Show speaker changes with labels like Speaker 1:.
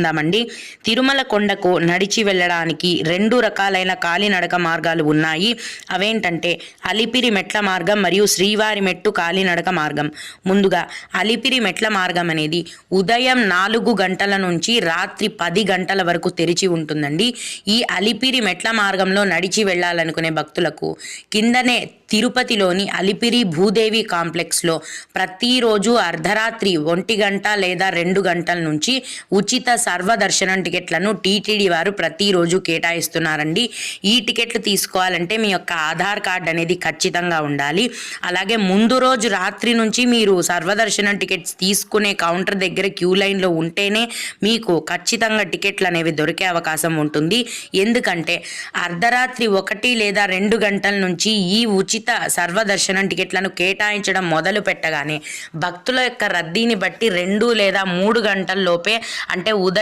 Speaker 1: ఉందామండి. తిరుమల కొండకు నడిచి వెళ్ళడానికి 2 రకాలైన కాలినడక మార్గాలు ఉన్నాయి. అవేంటంటే అలిపిరి మెట్ల మార్గం మరియు శ్రీవారి మెట్టు కాలినడక మార్గం. ముందుగా అలిపిరి మెట్ల మార్గం అనేది ఉదయం 4 గంటల నుంచి రాత్రి 10 గంటల వరకు తెరిచి ఉంటుందండి. ఈ అలిపిరి మెట్ల మార్గంలో నడిచి వెళ్ళాలనుకునే భక్తులకు కిందనే తిరుపతిలోని అలిపిరి భూదేవి కాంప్లెక్స్లో ప్రతిరోజు అర్ధరాత్రి 1 గంట లేదా 2 గంటల నుంచి ఉచిత సర్వదర్శనం టికెట్లను టీటీడీ వారు ప్రతిరోజు కేటాయిస్తున్నారండి. ఈ టికెట్లు తీసుకోవాలంటే మీ యొక్క ఆధార్ కార్డ్ అనేది ఖచ్చితంగా ఉండాలి. అలాగే ముందు రోజు రాత్రి నుంచి మీరు సర్వదర్శనం టికెట్స్ తీసుకునే కౌంటర్ దగ్గర క్యూ లైన్లో ఉంటేనే మీకు ఖచ్చితంగా టికెట్లు అనేవి దొరికే అవకాశం ఉంటుంది. ఎందుకంటే అర్ధరాత్రి 1 లేదా 2 గంటల నుంచి ఈ ఉచిత సర్వదర్శనం టికెట్లను కేటాయించడం మొదలు పెట్టగానే భక్తుల యొక్క రద్దీని బట్టి 2 లేదా 3 గంటల లోపే అంటే ఉదయం